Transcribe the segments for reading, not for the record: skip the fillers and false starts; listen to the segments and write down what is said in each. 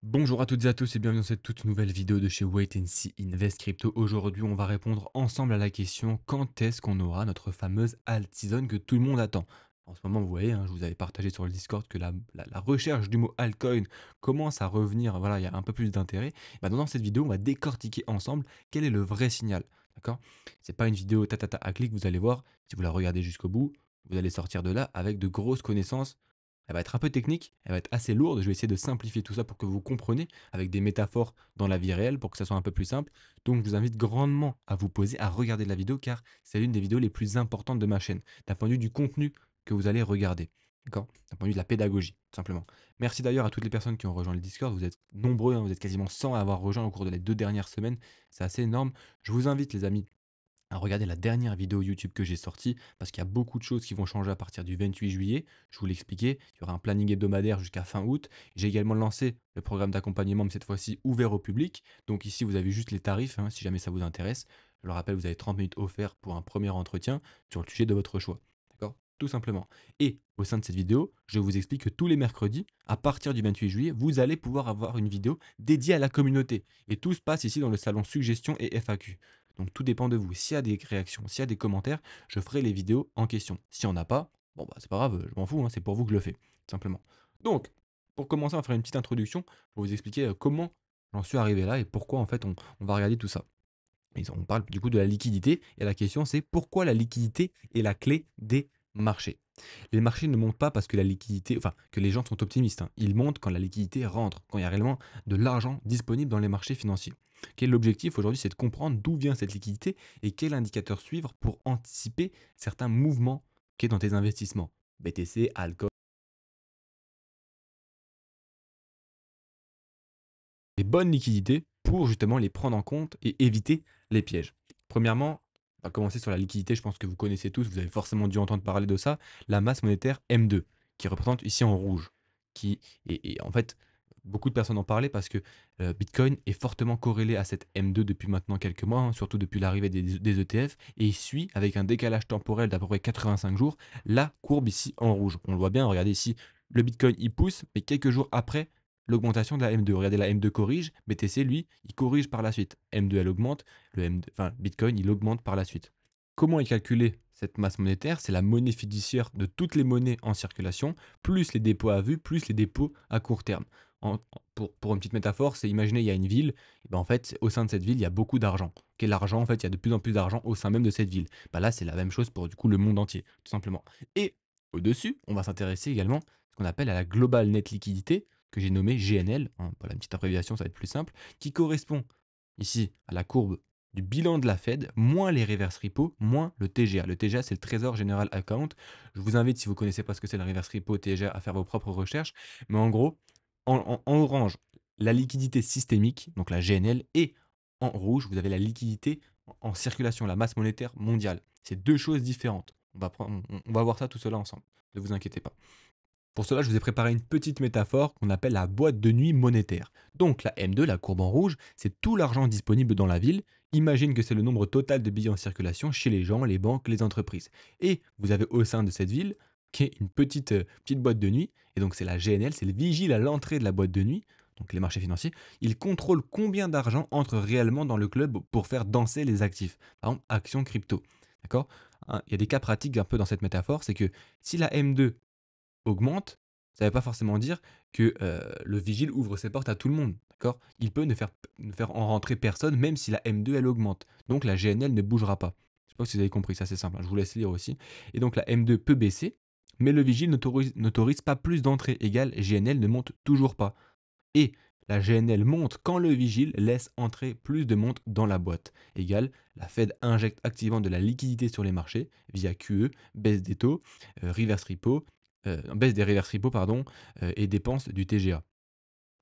Bonjour à toutes et à tous et bienvenue dans cette toute nouvelle vidéo de chez Wait and See Invest Crypto. Aujourd'hui, on va répondre ensemble à la question quand est-ce qu'on aura notre fameuse alt season que tout le monde attend. En ce moment, vous voyez, hein, je vous avais partagé sur le Discord que la recherche du mot altcoin commence à revenir. Voilà, il y a un peu plus d'intérêt. Bah, dans cette vidéo, on va décortiquer ensemble quel est le vrai signal. D'accord. C'est pas une vidéo tatata à clic, vous allez voir. Si vous la regardez jusqu'au bout, vous allez sortir de là avec de grosses connaissances. Elle va être un peu technique, elle va être assez lourde. Je vais essayer de simplifier tout ça pour que vous compreniez avec des métaphores dans la vie réelle pour que ça soit un peu plus simple. Donc, je vous invite grandement à vous poser, à regarder la vidéo car c'est l'une des vidéos les plus importantes de ma chaîne, d'un point de vue du contenu que vous allez regarder. D'accord. D'un point de vue de la pédagogie, tout simplement. Merci d'ailleurs à toutes les personnes qui ont rejoint le Discord. Vous êtes nombreux, hein, vous êtes quasiment 100 à avoir rejoint au cours de les 2 dernières semaines. C'est assez énorme. Je vous invite, les amis, à regarder la dernière vidéo YouTube que j'ai sortie, parce qu'il y a beaucoup de choses qui vont changer à partir du 28 juillet. Je vous l'expliquais, il y aura un planning hebdomadaire jusqu'à fin août. J'ai également lancé le programme d'accompagnement, mais cette fois-ci ouvert au public. Donc ici, vous avez juste les tarifs, hein, si jamais ça vous intéresse. Je le rappelle, vous avez 30 minutes offertes pour un premier entretien sur le sujet de votre choix. D'accord. Tout simplement. Et au sein de cette vidéo, je vous explique que tous les mercredis, à partir du 28 juillet, vous allez pouvoir avoir une vidéo dédiée à la communauté. Et tout se passe ici dans le salon suggestions et FAQ. Donc tout dépend de vous. S'il y a des réactions, s'il y a des commentaires, je ferai les vidéos en question. S'il n'y en a pas, bon bah c'est pas grave, je m'en fous, hein, c'est pour vous que je le fais, tout simplement. Donc, pour commencer, on va faire une petite introduction pour vous expliquer comment j'en suis arrivé là et pourquoi en fait on va regarder tout ça. Et on parle du coup de la liquidité et la question c'est pourquoi la liquidité est la clé des marchés. Les marchés ne montent pas parce que la liquidité, enfin que les gens sont optimistes, hein. Ils montent quand la liquidité rentre, quand il y a réellement de l'argent disponible dans les marchés financiers. Quel est l'objectif aujourd'hui? C'est de comprendre d'où vient cette liquidité et quel indicateur suivre pour anticiper certains mouvements qui est dans tes investissements. BTC, Alco, les bonnes liquidités pour justement les prendre en compte et éviter les pièges. Premièrement, on va commencer sur la liquidité, je pense que vous connaissez tous, vous avez forcément dû entendre parler de ça, la masse monétaire M2, qui représente ici en rouge. Et en fait, beaucoup de personnes en parlaient parce que Bitcoin est fortement corrélé à cette M2 depuis maintenant quelques mois, hein, surtout depuis l'arrivée des ETF, et il suit avec un décalage temporel d'à peu près 85 jours la courbe ici en rouge. On le voit bien, regardez ici, le Bitcoin il pousse, mais quelques jours après, l'augmentation de la M2. Regardez, la M2 corrige, BTC, lui, il corrige par la suite. M2, elle augmente, enfin, Bitcoin, il augmente par la suite. Comment est calculée cette masse monétaire? C'est la monnaie fiduciaire de toutes les monnaies en circulation, plus les dépôts à vue, plus les dépôts à court terme. Pour une petite métaphore, c'est imaginer, il y a une ville, et ben en fait, au sein de cette ville, il y a beaucoup d'argent. Quel argent? En fait, il y a de plus en plus d'argent au sein même de cette ville. Bah là, c'est la même chose pour du coup le monde entier, tout simplement. Et au-dessus, on va s'intéresser également à ce qu'on appelle à la global net liquidité, que j'ai nommé GNL, hein, voilà une petite abréviation, ça va être plus simple, qui correspond ici à la courbe du bilan de la Fed, moins les reverse repo, moins le TGA. Le TGA, c'est le Trésor General Account. Je vous invite, si vous ne connaissez pas ce que c'est le reverse repo, TGA, à faire vos propres recherches. Mais en gros, en orange, la liquidité systémique, donc la GNL, et en rouge, vous avez la liquidité en circulation, la masse monétaire mondiale. C'est deux choses différentes. On va voir ça tout cela ensemble. Ne vous inquiétez pas. Pour cela, je vous ai préparé une petite métaphore qu'on appelle la boîte de nuit monétaire. Donc la M2, la courbe en rouge, c'est tout l'argent disponible dans la ville. Imagine que c'est le nombre total de billets en circulation chez les gens, les banques, les entreprises. Et vous avez au sein de cette ville qui est une petite boîte de nuit. Et donc c'est la GNL, c'est le vigile à l'entrée de la boîte de nuit. Donc les marchés financiers, il contrôle combien d'argent entre réellement dans le club pour faire danser les actifs. Par exemple, actions crypto. D'accord. Hein, il y a des cas pratiques un peu dans cette métaphore, c'est que si la M2 augmente, ça ne veut pas forcément dire que, le vigile ouvre ses portes à tout le monde, d'accord? Il peut ne faire en rentrer personne, même si la M2 elle augmente. Donc la GNL ne bougera pas. Je sais pas si vous avez compris, c'est assez simple, hein, je vous laisse lire aussi. Et donc la M2 peut baisser, mais le vigile n'autorise pas plus d'entrées, égale GNL ne monte toujours pas. Et la GNL monte quand le vigile laisse entrer plus de monde dans la boîte, égale la Fed injecte activement de la liquidité sur les marchés via QE, baisse des taux, reverse repo, baisse des reverse repo pardon, et dépenses du TGA.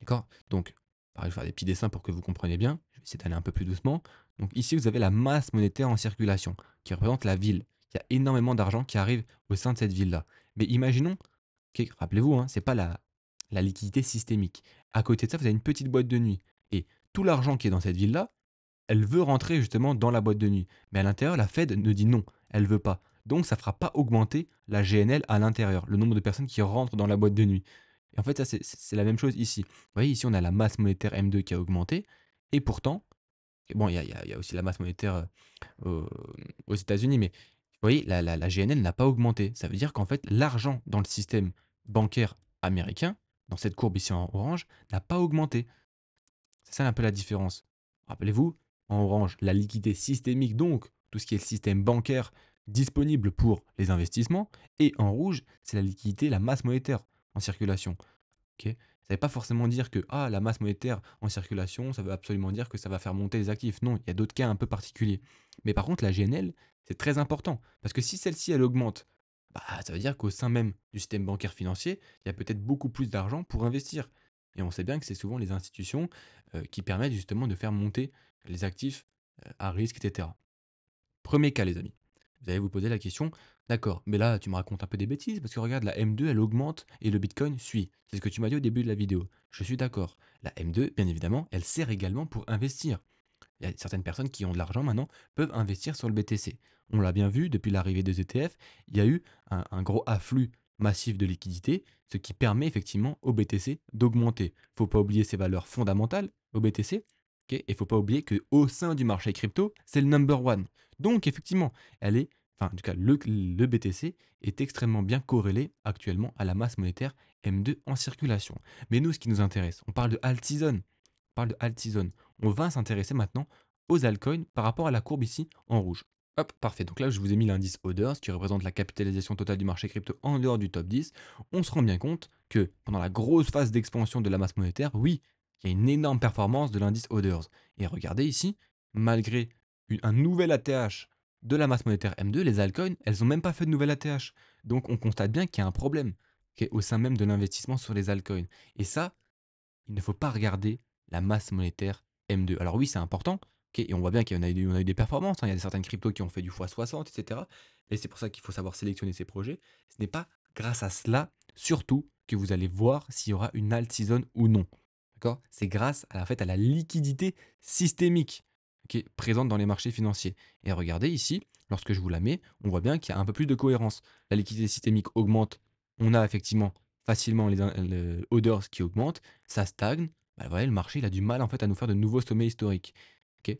D'accord? Donc, pareil, je vais faire des petits dessins pour que vous compreniez bien. Je vais essayer d'aller un peu plus doucement. Donc ici, vous avez la masse monétaire en circulation, qui représente la ville. Il y a énormément d'argent qui arrive au sein de cette ville-là. Mais imaginons, rappelez-vous, hein, c'est pas la liquidité systémique. À côté de ça, vous avez une petite boîte de nuit. Et tout l'argent qui est dans cette ville-là, elle veut rentrer justement dans la boîte de nuit. Mais à l'intérieur, la Fed ne dit non, elle veut pas. Donc ça ne fera pas augmenter la GNL à l'intérieur, le nombre de personnes qui rentrent dans la boîte de nuit. Et en fait, ça, c'est la même chose ici. Vous voyez, ici, on a la masse monétaire M2 qui a augmenté et pourtant et bon, il y a aussi la masse monétaire, aux aux États-Unis, mais vous voyez, la GNL n'a pas augmenté. Ça veut dire qu'en fait, l'argent dans le système bancaire américain, dans cette courbe ici en orange, n'a pas augmenté. C'est ça un peu la différence. Rappelez-vous, en orange, la liquidité systémique, donc tout ce qui est le système bancaire disponible pour les investissements, et en rouge, c'est la liquidité, la masse monétaire en circulation. OK? Ça ne veut pas forcément dire que ah, la masse monétaire en circulation, ça veut absolument dire que ça va faire monter les actifs. Non, il y a d'autres cas un peu particuliers. Mais par contre, la GNL, c'est très important parce que si celle-ci, elle augmente, bah, ça veut dire qu'au sein même du système bancaire financier, il y a peut-être beaucoup plus d'argent pour investir. Et on sait bien que c'est souvent les institutions qui permettent justement de faire monter les actifs à risque, etc. Premier cas, les amis. Vous allez vous poser la question, d'accord, mais là, tu me racontes un peu des bêtises parce que regarde, la M2, elle augmente et le Bitcoin suit. C'est ce que tu m'as dit au début de la vidéo. Je suis d'accord. La M2, bien évidemment, elle sert également pour investir. Il y a certaines personnes qui ont de l'argent maintenant peuvent investir sur le BTC. On l'a bien vu, depuis l'arrivée des ETF, il y a eu un gros afflux massif de liquidités, ce qui permet effectivement au BTC d'augmenter. Il ne faut pas oublier ses valeurs fondamentales au BTC, ok, et il ne faut pas oublier qu'au sein du marché crypto, c'est le number one. Donc effectivement, elle est, enfin en tout cas le BTC est extrêmement bien corrélé actuellement à la masse monétaire M2 en circulation. Mais nous, ce qui nous intéresse, on parle de alt season. On parle de alt season. On va s'intéresser maintenant aux altcoins par rapport à la courbe ici en rouge. Hop, parfait. Donc là, je vous ai mis l'indice Others qui représente la capitalisation totale du marché crypto en dehors du top 10. On se rend bien compte que pendant la grosse phase d'expansion de la masse monétaire, oui, il y a une énorme performance de l'indice Others. Et regardez ici, malgré un nouvel ATH de la masse monétaire M2, les altcoins, elles n'ont même pas fait de nouvel ATH. Donc on constate bien qu'il y a un problème qui est au sein même de l'investissement sur les altcoins. Et ça, il ne faut pas regarder la masse monétaire M2. Alors oui, c'est important, ok, et on voit bien qu'on a eu des performances, hein, il y a certaines cryptos qui ont fait du x60, etc. Et c'est pour ça qu'il faut savoir sélectionner ces projets. Ce n'est pas grâce à cela, surtout, que vous allez voir s'il y aura une alt season ou non. D'accord? C'est grâce à, en fait, à la liquidité systémique qui est présente dans les marchés financiers. Et regardez ici, lorsque je vous la mets, on voit bien qu'il y a un peu plus de cohérence. La liquidité systémique augmente, on a effectivement facilement les orders qui augmentent, ça stagne, bah, voilà, le marché il a du mal en fait à nous faire de nouveaux sommets historiques. Ok.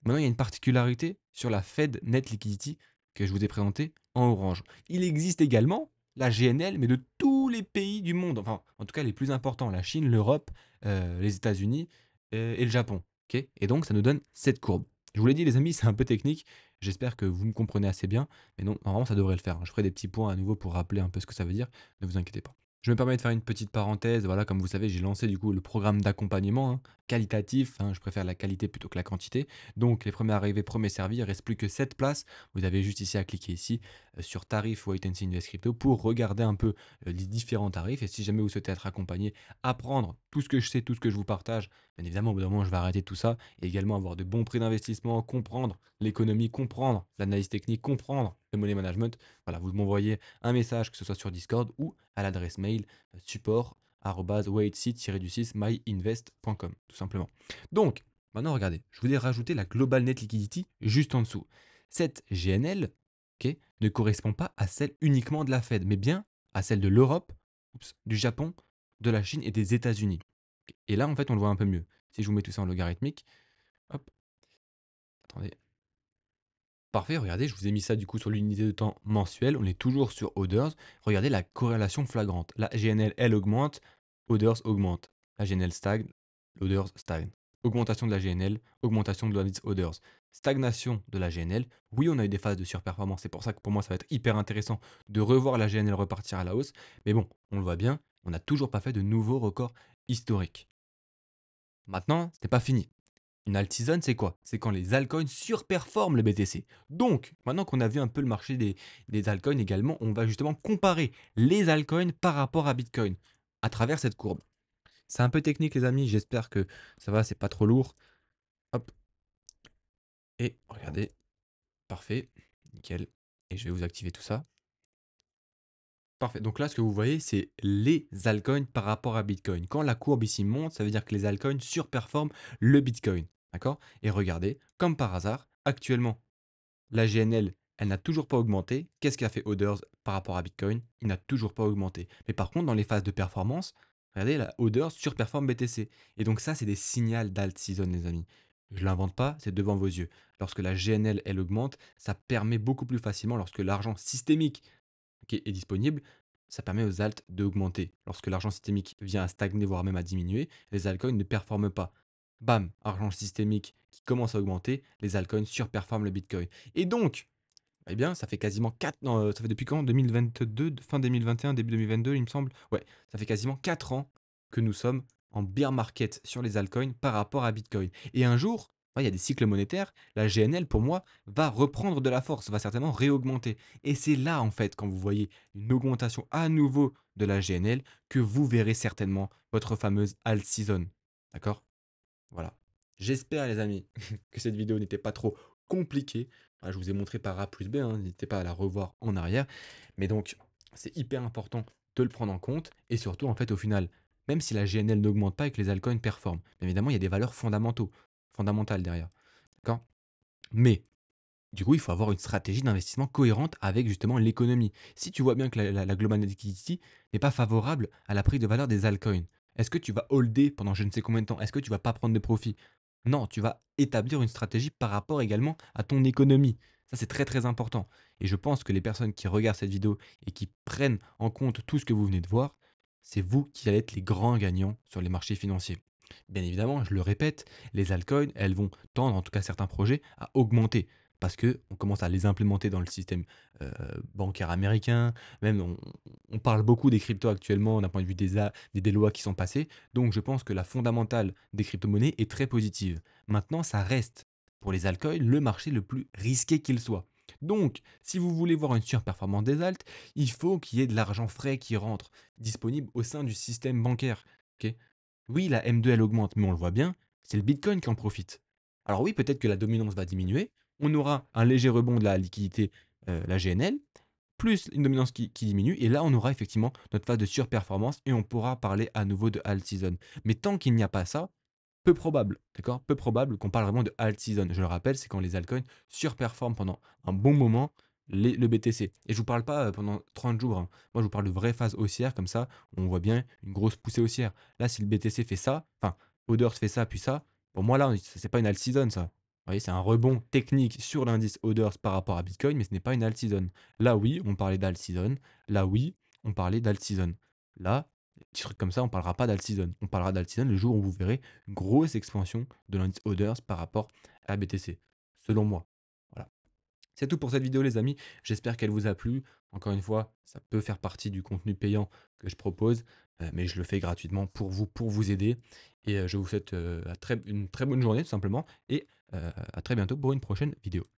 Maintenant, il y a une particularité sur la Fed Net Liquidity que je vous ai présentée en orange. Il existe également la GNL, mais de tous les pays du monde, enfin en tout cas les plus importants, la Chine, l'Europe, les États-Unis et le Japon. Ok. Et donc ça nous donne cette courbe. Je vous l'ai dit les amis, c'est un peu technique, j'espère que vous me comprenez assez bien, mais non, normalement ça devrait le faire, hein. Je ferai des petits points à nouveau pour rappeler un peu ce que ça veut dire, ne vous inquiétez pas. Je me permets de faire une petite parenthèse. Voilà, comme vous savez, j'ai lancé du coup le programme d'accompagnement, hein, qualitatif, hein, je préfère la qualité plutôt que la quantité. Donc, les premiers arrivés, premiers servis, il ne reste plus que 7 places. Vous avez juste ici à cliquer ici sur tarif Wait and See Invest Crypto pour regarder un peu les différents tarifs. Et si jamais vous souhaitez être accompagné, apprendre tout ce que je sais, tout ce que je vous partage, bien évidemment, au bout d'un moment, je vais arrêter tout ça et également avoir de bons prix d'investissement, comprendre l'économie, comprendre l'analyse technique, comprendre le money management. Voilà, vous m'envoyez un message, que ce soit sur Discord ou à l'adresse mail support@waitseed-du6myinvest.com, tout simplement. Donc, maintenant, regardez, je vous ai rajouté la Global Net Liquidity juste en dessous. Cette GNL, ok, ne correspond pas à celle uniquement de la Fed, mais bien à celle de l'Europe, du Japon, de la Chine et des États-Unis. Et là, en fait, on le voit un peu mieux. Si je vous mets tout ça en logarithmique, hop, attendez. Parfait, regardez, je vous ai mis ça du coup sur l'unité de temps mensuelle. On est toujours sur Orders. Regardez la corrélation flagrante. La GNL, elle augmente, Orders augmente. La GNL stagne, l'Orders stagne. Augmentation de la GNL, augmentation de l'indice Orders. Stagnation de la GNL. Oui, on a eu des phases de surperformance. C'est pour ça que pour moi, ça va être hyper intéressant de revoir la GNL repartir à la hausse. Mais bon, on le voit bien, on n'a toujours pas fait de nouveaux records historiques. Maintenant, ce n'est pas fini. Une alt-season, c'est quoi? C'est quand les altcoins surperforment le BTC. Donc, maintenant qu'on a vu un peu le marché des altcoins également, on va justement comparer les altcoins par rapport à Bitcoin à travers cette courbe. C'est un peu technique, les amis. J'espère que ça va, c'est pas trop lourd. Hop. Et regardez. Parfait. Nickel. Et je vais vous activer tout ça. Parfait. Donc là, ce que vous voyez, c'est les altcoins par rapport à Bitcoin. Quand la courbe ici monte, ça veut dire que les altcoins surperforment le Bitcoin. D'accord? Et regardez, comme par hasard, actuellement, la GNL, elle n'a toujours pas augmenté. Qu'est-ce qu'a fait Others par rapport à Bitcoin? Il n'a toujours pas augmenté. Mais par contre, dans les phases de performance, Regardez, la Hodor surperforme BTC. Et donc ça, c'est des signaux d'alt season, les amis. Je l'invente pas, c'est devant vos yeux. Lorsque la GNL, elle augmente, ça permet beaucoup plus facilement, lorsque l'argent systémique est disponible, ça permet aux alts d'augmenter. Lorsque l'argent systémique vient à stagner, voire même à diminuer, les altcoins ne performent pas. Bam, argent systémique qui commence à augmenter, les altcoins surperforment le Bitcoin. Et donc, eh bien, ça fait quasiment 4 non, ça fait depuis quand? 2022, fin 2021, début 2022, il me semble? Ouais, ça fait quasiment 4 ans que nous sommes en bear market sur les altcoins par rapport à Bitcoin. Et un jour, ouais, il y a des cycles monétaires, la GNL pour moi va reprendre de la force, va certainement réaugmenter. Et c'est là, en fait, quand vous voyez une augmentation à nouveau de la GNL, que vous verrez certainement votre fameuse alt season. D'accord? Voilà. J'espère les amis que cette vidéo n'était pas trop compliquée. Ah, je vous ai montré par A plus B, hein, n'hésitez pas à la revoir en arrière. Mais donc, c'est hyper important de le prendre en compte. Et surtout, en fait, au final, même si la GNL n'augmente pas et que les altcoins performent, bien évidemment, il y a des valeurs fondamentales derrière. D'accord? Mais du coup, il faut avoir une stratégie d'investissement cohérente avec justement l'économie. Si tu vois bien que la global liquidity n'est pas favorable à la prise de valeur des altcoins, est-ce que tu vas holder pendant je ne sais combien de temps? Est-ce que tu vas pas prendre de profit? Non, tu vas établir une stratégie par rapport également à ton économie. Ça, c'est très très important. Et je pense que les personnes qui regardent cette vidéo et qui prennent en compte tout ce que vous venez de voir, c'est vous qui allez être les grands gagnants sur les marchés financiers. Bien évidemment, je le répète, les altcoins, elles vont tendre, en tout cas certains projets, à augmenter parce qu'on commence à les implémenter dans le système bancaire américain. Même, on parle beaucoup des cryptos actuellement d'un point de vue des lois qui sont passées. Donc, je pense que la fondamentale des crypto-monnaies est très positive. Maintenant, ça reste, pour les altcoins, le marché le plus risqué qu'il soit. Donc, si vous voulez voir une surperformance des alts, il faut qu'il y ait de l'argent frais qui rentre, disponible au sein du système bancaire. Ok. Oui, la M2, elle augmente, mais on le voit bien, c'est le Bitcoin qui en profite. Alors oui, peut-être que la dominance va diminuer, on aura un léger rebond de la liquidité, la GNL, plus une dominance qui diminue, et là, on aura effectivement notre phase de surperformance et on pourra parler à nouveau de alt season. Mais tant qu'il n'y a pas ça, peu probable, d'accord? Peu probable qu'on parle vraiment de alt season. Je le rappelle, c'est quand les altcoins surperforment pendant un bon moment le BTC. Et je vous parle pas pendant 30 jours, hein. Moi, je vous parle de vraie phase haussière, comme ça, on voit bien une grosse poussée haussière. Là, si le BTC fait ça, enfin, Hodors fait ça, puis ça, pour moi, là, c'est pas une alt season, ça. Vous voyez, c'est un rebond technique sur l'indice Hodors par rapport à Bitcoin, mais ce n'est pas une alt season. Là, oui, on parlait d'alt season. Là, oui, on parlait d'alt season. Là, des petits trucs comme ça, on parlera pas d'alt season. On parlera d'alt season le jour où vous verrez une grosse expansion de l'indice Hodors par rapport à BTC, selon moi. Voilà. C'est tout pour cette vidéo les amis, j'espère qu'elle vous a plu. Encore une fois, ça peut faire partie du contenu payant que je propose, mais je le fais gratuitement pour vous aider. Et je vous souhaite une très bonne journée tout simplement et à très bientôt pour une prochaine vidéo.